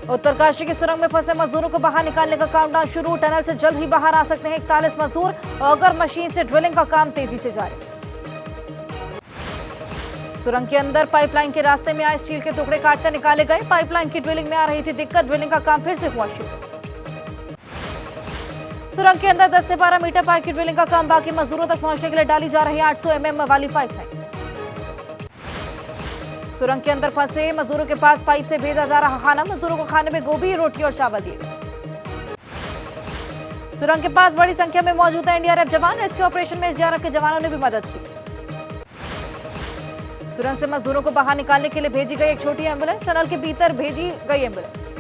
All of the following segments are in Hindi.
उत्तरकाशी की सुरंग में फंसे मजदूरों को बाहर निकालने का काउंटडाउन शुरू। टनल से जल्द ही बाहर आ सकते हैं 41 मजदूर। ऑगर मशीन से ड्रिलिंग का काम तेजी से जारी। सुरंग के अंदर पाइपलाइन के रास्ते में आए स्टील के टुकड़े काटकर निकाले गए। पाइपलाइन की ड्रिलिंग में आ रही थी दिक्कत। ड्रिलिंग का काम फिर से हुआ शुरू। सुरंग के अंदर 10 से 12 मीटर पाइप की ड्रिलिंग का काम बाकी। मजदूरों तक पहुंचने के लिए डाली जा रही है 800 mm वाली पाइपलाइन। सुरंग के अंदर फंसे मजदूरों के पास पाइप से भेजा जा रहा खाना। मजदूरों को खाने में गोभी, रोटी और चावल दिए गए। सुरंग के पास बड़ी संख्या में मौजूद है एनडीआरएफ जवान। रेस्क्यू ऑपरेशन में एसडीआरएफ के जवानों ने भी मदद की। सुरंग से मजदूरों को बाहर निकालने के लिए भेजी गई एक छोटी एम्बुलेंस। टनल के भीतर भेजी गई एम्बुलेंस।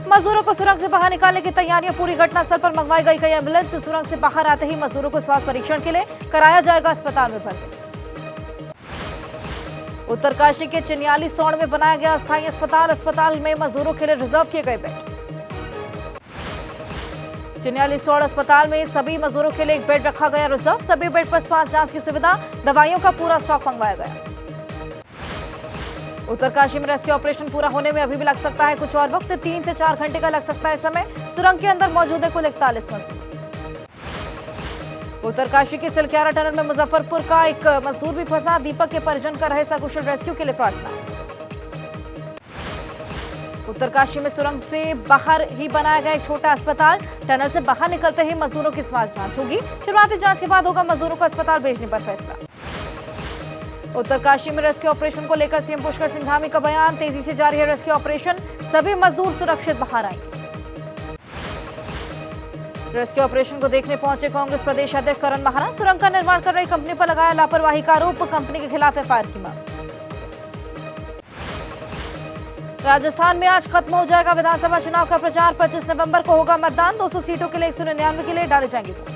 मजदूरों को सुरंग से बाहर निकालने की तैयारियां पूरी। घटनास्थल पर मंगवाई गई कई एम्बुलेंस। सुरंग से बाहर आते ही मजदूरों को स्वास्थ्य परीक्षण के लिए कराया जाएगा अस्पताल में भर्ती। उत्तरकाशी के चिन्याली सौड़ में बनाया गया अस्थायी अस्पताल। अस्पताल में मजदूरों के लिए रिजर्व किए गए बेड। चिन्याली सौड़ अस्पताल में सभी मजदूरों के लिए एक बेड रखा गया रिजर्व। सभी बेड पर स्वास्थ्य जांच की सुविधा, दवाइयों का पूरा स्टॉक मंगवाया गया। उत्तरकाशी में रेस्क्यू ऑपरेशन पूरा होने में अभी भी लग सकता है कुछ और वक्त। 3 से 4 घंटे का लग सकता है समय। सुरंग के अंदर मौजूद है कुल 41 मजदूर। उत्तरकाशी की सिलक्यारा टनल में मुजफ्फरपुर का एक मजदूर भी फंसा। दीपक के परिजन कर रहे सकुशल रेस्क्यू के लिए प्रार्थना। उत्तरकाशी में सुरंग से बाहर ही बनाया गया एक छोटा अस्पताल। टनल से बाहर निकलते ही मजदूरों की स्वास्थ्य जांच होगी। शुरुआती जांच के बाद होगा मजदूरों को अस्पताल भेजने पर फैसला। उत्तरकाशी में रेस्क्यू ऑपरेशन को लेकर सीएम पुष्कर सिंह धामी का बयान। तेजी से जारी है रेस्क्यू ऑपरेशन। सभी मजदूर सुरक्षित बाहर आएंगे। रेस्क्यू ऑपरेशन को देखने पहुंचे कांग्रेस प्रदेश अध्यक्ष करण महाना। सुरंग का निर्माण कर रही कंपनी पर लगाया लापरवाही का आरोप। कंपनी के खिलाफ एफआईआर की मांग। राजस्थान में आज खत्म हो जाएगा विधानसभा चुनाव का प्रचार। 25 नवंबर को होगा मतदान। 200 सीटों के लिए 199 के लिए डाले जाएंगे वोट।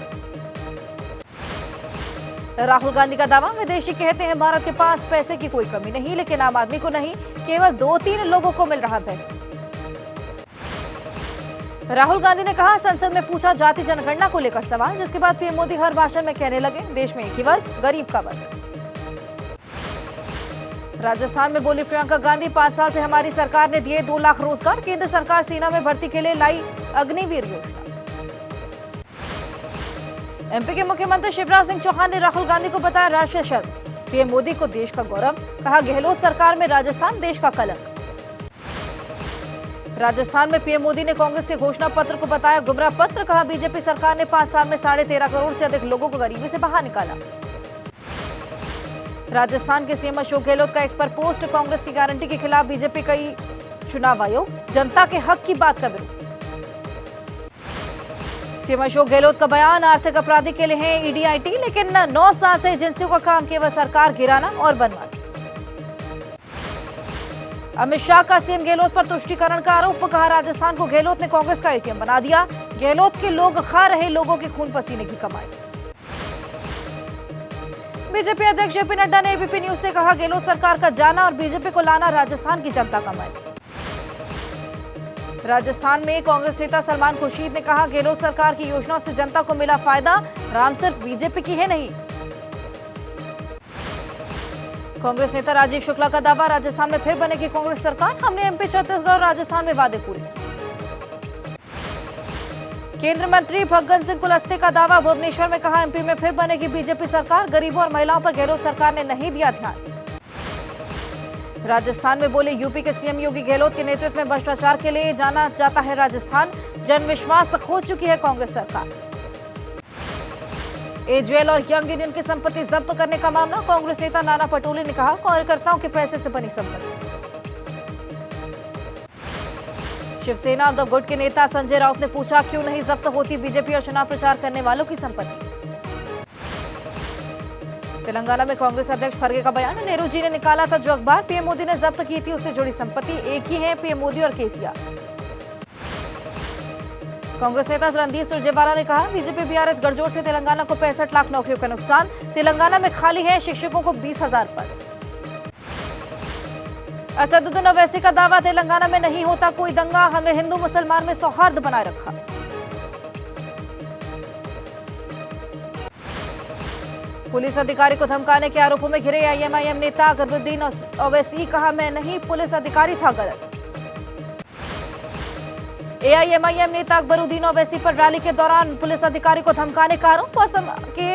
राहुल गांधी का दावा। विदेशी कहते हैं भारत के पास पैसे की कोई कमी नहीं, लेकिन आम आदमी को नहीं, केवल 2-3 लोगों को मिल रहा पैसा। राहुल गांधी ने कहा, संसद में पूछा जाति जनगणना को लेकर सवाल, जिसके बाद पीएम मोदी हर भाषण में कहने लगे देश में एक ही वर्ग, गरीब का वर्ग। राजस्थान में बोली प्रियंका गांधी, 5 साल से हमारी सरकार ने दिए 2 लाख रोजगार। केंद्र सरकार सेना में भर्ती के लिए लाई अग्निवीर योजना। एमपी के मुख्यमंत्री शिवराज सिंह चौहान ने राहुल गांधी को बताया राष्ट्रीय शर्म। पीएम मोदी को देश का गौरव। कहा, गहलोत सरकार में राजस्थान देश का कलंक। राजस्थान में पीएम मोदी ने कांग्रेस के घोषणा पत्र को बताया गुमराह पत्र। कहा, बीजेपी सरकार ने 5 साल में 13.5 करोड़ से अधिक लोगों को गरीबी से बाहर निकाला। राजस्थान के सीएम अशोक गहलोत का एक्स पर पोस्ट। कांग्रेस की गारंटी के खिलाफ बीजेपी कई चुनाव आयोग। जनता के हक की बात का विरोध। सीएम अशोक गहलोत का बयान, आर्थिक अपराधी के लिए है ईडीआईटी, लेकिन 9 साल से एजेंसियों का काम केवल सरकार गिराना और बनवाना। अमित शाह का सीएम गहलोत पर तुष्टीकरण का आरोप। कहा, राजस्थान को गहलोत ने कांग्रेस का एटीएम बना दिया। गहलोत के लोग खा रहे लोगों के खून पसीने की कमाई। बीजेपी अध्यक्ष जेपी नड्डा ने एबीपी न्यूज से कहा, गहलोत सरकार का जाना और बीजेपी को लाना राजस्थान की जनता का मन। राजस्थान में कांग्रेस नेता सलमान खुर्शीद ने कहा, गहलोत सरकार की योजनाओं से जनता को मिला फायदा, राम सिर्फ बीजेपी की है नहीं। कांग्रेस नेता राजीव शुक्ला का दावा, राजस्थान में फिर बनेगी कांग्रेस सरकार। हमने एमपी, छत्तीसगढ़ और राजस्थान में वादे पूरे किए। केंद्रीय मंत्री फग्गन सिंह कुलस्ते का दावा, भुवनेश्वर में कहा, एमपी में फिर बनेगी बीजेपी सरकार। गरीबों और महिलाओं पर गहलोत सरकार ने नहीं दिया ध्यान। राजस्थान में बोले, यूपी के सीएम योगी गहलोत के नेतृत्व में भ्रष्टाचार के लिए जाना जाता है राजस्थान। जन विश्वास खो चुकी है कांग्रेस सरकार। एजेएल और यंग इंडियन की संपत्ति जब्त करने का मामला। कांग्रेस नेता नाना पटोले ने कहा, कार्यकर्ताओं के पैसे से बनी संपत्ति। शिवसेना उद्धव गुट के नेता संजय राउत ने पूछा, क्यों नहीं जब्त होती बीजेपी और चुनाव प्रचार करने वालों की संपत्ति। तेलंगाना में कांग्रेस अध्यक्ष खरगे का बयान, नेहरू जी ने निकाला था जो अखबार पीएम मोदी ने जब्त की थी, उससे जुड़ी संपत्ति एक ही है, पीएम मोदी और केसीआर। कांग्रेस नेता रणदीप सुरजेवाला ने कहा, बीजेपी बीआरएस गठजोड़ से तेलंगाना को 65 लाख नौकरियों का नुकसान। तेलंगाना में खाली है शिक्षकों को 20,000 पद। असदुद्दीन ओवैसी का दावा, तेलंगाना में नहीं होता कोई दंगा, हमने हिंदू मुसलमान में सौहार्द बनाए रखा। पुलिस अधिकारी को धमकाने के आरोपों में घिरे आईएमआईएम नेता अकबरुद्दीन ओवैसी। कहा, मैं नहीं पुलिस अधिकारी था गलत। एआईएमआईएम नेता अकबरुद्दीन ओवैसी पर रैली के दौरान पुलिस अधिकारी को धमकाने का आरोप। असम के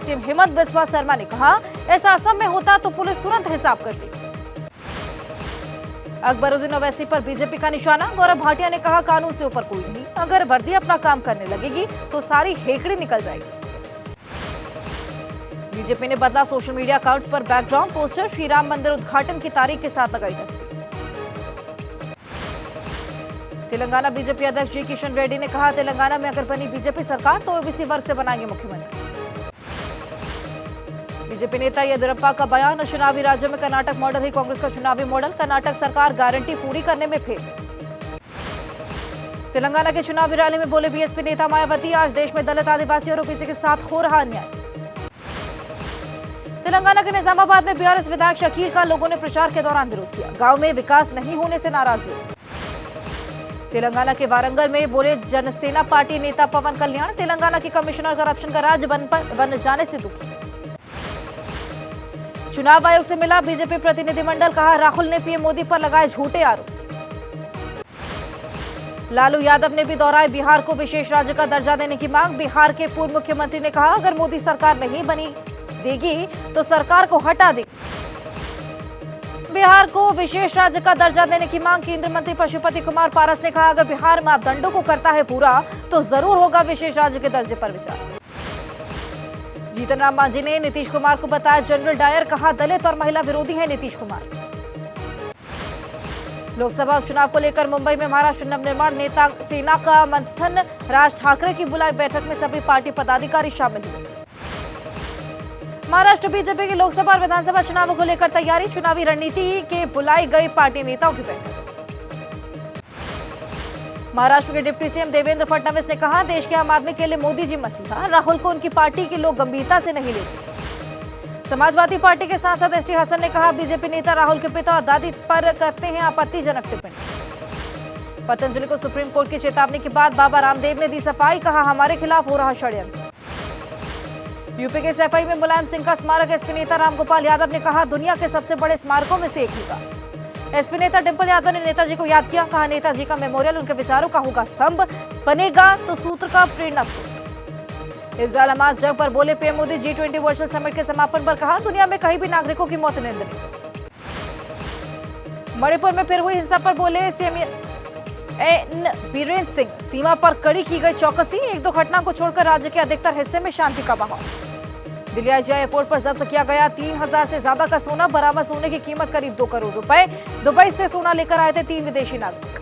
सीएम हेमंत बिस्वा शर्मा ने कहा, ऐसा असम में होता तो पुलिस तुरंत हिसाब करती। अकबरुद्दीन ओवैसी पर बीजेपी का निशाना। गौरव भाटिया ने कहा, कानून से ऊपर कोई नहीं, अगर वर्दी अपना काम करने लगेगी तो सारी हेकड़ी निकल जाएगी। बीजेपी ने बदला सोशल मीडिया अकाउंट्स पर बैकग्राउंड पोस्टर। श्री राम मंदिर उद्घाटन की तारीख के साथ लगाई तस्वीर। तेलंगाना बीजेपी अध्यक्ष जी किशन रेड्डी ने कहा, तेलंगाना में अगर बनी बीजेपी सरकार तो ओबीसी वर्ग से बनाएंगे मुख्यमंत्री। बीजेपी नेता येदियुरप्पा का बयान, चुनावी राज्यों में कर्नाटक मॉडल ही कांग्रेस का चुनावी मॉडल। कर्नाटक सरकार गारंटी पूरी करने में फेल। तेलंगाना के चुनावी रैली में बोले बीएसपी नेता मायावती, आज देश में दलित, आदिवासी और ओबीसी के साथ हो रहा अन्याय। तेलंगाना के निजामाबाद में बीआरएस विधायक शकील का लोगों ने प्रचार के दौरान विरोध किया। गांव में विकास नहीं होने से नाराज हुए। तेलंगाना के वारंगल में बोले जनसेना पार्टी नेता पवन कल्याण, तेलंगाना की कमिश्नर करप्शन का राज्य बन जाने से दुखी। चुनाव आयोग से मिला बीजेपी प्रतिनिधिमंडल, कहा राहुल ने पीएम मोदी पर लगाए झूठे आरोप। लालू यादव ने भी दोहराई बिहार को विशेष राज्य का दर्जा देने की मांग। बिहार के पूर्व मुख्यमंत्री ने कहा, अगर मोदी सरकार नहीं बनी देगी तो सरकार को हटा देगी। बिहार को विशेष राज्य का दर्जा देने की मांग। केंद्रीय मंत्री पशुपति कुमार पारस ने कहा, अगर बिहार मापदंडों को करता है पूरा तो जरूर होगा विशेष राज्य के दर्जे पर विचार। जीतन राम मांझी ने नीतीश कुमार को बताया जनरल डायर, कहा दलित और महिला विरोधी है नीतीश कुमार। लोकसभा उपचुनाव को लेकर मुंबई में महाराष्ट्र नवनिर्माण नेता सेना का मंथन। राज ठाकरे की बुलाई बैठक में सभी पार्टी पदाधिकारी शामिल हुए। महाराष्ट्र बीजेपी की लोकसभा और विधानसभा चुनावों को लेकर तैयारी। चुनावी रणनीति के बुलाई गई पार्टी नेताओं की बैठक। महाराष्ट्र के डिप्टी सीएम देवेंद्र फडणवीस ने कहा, देश के आम आदमी के लिए मोदी जी मसीहा। राहुल को उनकी पार्टी के लोग गंभीरता से नहीं लेते। समाजवादी पार्टी के सांसद एसटी हसन ने कहा, बीजेपी नेता राहुल के पिता और दादी पर करते हैं आपत्तिजनक टिप्पणी। पतंजलि को सुप्रीम कोर्ट की चेतावनी के बाद बाबा रामदेव ने दी सफाई, कहा हमारे खिलाफ हो रहा षड्यंत्र। यूपी के सफाई में मुलायम सिंह का स्मारक। एसपी नेता रामगोपाल यादव ने कहा, दुनिया के सबसे बड़े स्मारकों में से एक होगा। एसपी नेता डिंपल यादव ने नेताजी को याद किया, कहा नेताजी का मेमोरियल उनके विचारों का होगा स्तंभ, बनेगा तो सूत्र का प्रेरणा स्रोत। इस्राइल हमास जंग पर बोले PM Modi. G20 virtual summit के समापन पर कहा, दुनिया में कहीं भी नागरिकों की मौत निंदनीय। मणिपुर में फिर हुई हिंसा पर बोले सीएम एन बीरेंद्र सिंह, सीमा पर कड़ी की गई चौकसी। एक दो घटना को छोड़कर राज्य के अधिकतर हिस्से में शांति का माहौल। दिल्ली आईजीआई एयरपोर्ट पर जब्त किया गया 3000 से ज्यादा का सोना। बरामद सोने की कीमत करीब 2 करोड़ रुपए। दुबई से सोना लेकर आए थे 3 विदेशी नागरिक।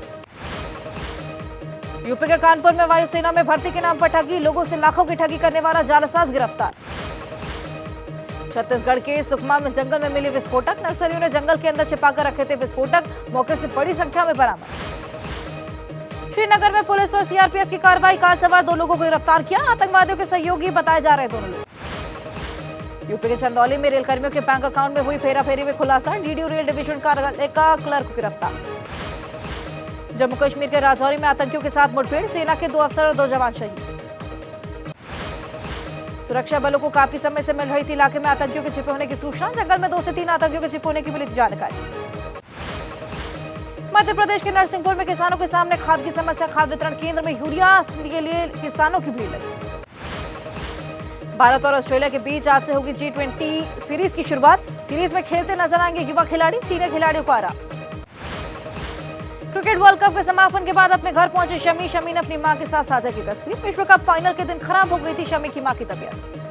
यूपी के कानपुर में वायुसेना में भर्ती के नाम पर ठगी। लोगों से लाखों की ठगी करने वाला जालसाज गिरफ्तार। छत्तीसगढ़ के सुकमा में जंगल में मिली विस्फोटक। नक्सलियों ने जंगल के अंदर छिपाकर रखे थे विस्फोटक, मौके से बड़ी संख्या में बरामद। श्रीनगर में पुलिस और सीआरपीएफ की कार्रवाई। कार सवार 2 लोगों को गिरफ्तार किया। आतंकवादियों के सहयोगी बताए जा रहे दोनों लोग। यूपी के चंदौली में रेलकर्मियों के बैंक अकाउंट में हुई फेराफेरी में खुलासा। डीडीयू रेल डिवीजन कार्यालय का क्लर्क गिरफ्तार। जम्मू कश्मीर के राजौरी में आतंकियों के साथ मुठभेड़। सेना के 2 अफसर और 2 जवान शहीद। सुरक्षा बलों को काफी समय से मिल रही थी इलाके में आतंकियों के छिपे होने की सूचना। जंगल में 2 से 3 आतंकियों के छिपे होने की मिली जानकारी। मध्य प्रदेश के नरसिंहपुर में किसानों के सामने खाद की समस्या। खाद वितरण केंद्र में यूरिया के लिए किसानों की भीड़ लगी। भारत और ऑस्ट्रेलिया के बीच आज से होगी G20 सीरीज की शुरुआत। सीरीज में खेलते नजर आएंगे युवा खिलाड़ी। सीनियर खिलाड़ियों को आराम। क्रिकेट वर्ल्ड कप के समापन के बाद अपने घर पहुंचे शमी। शमी ने अपनी मां के साथ साझा की तस्वीर। विश्व कप फाइनल के दिन खराब हो गई थी शमी की मां की तबीयत।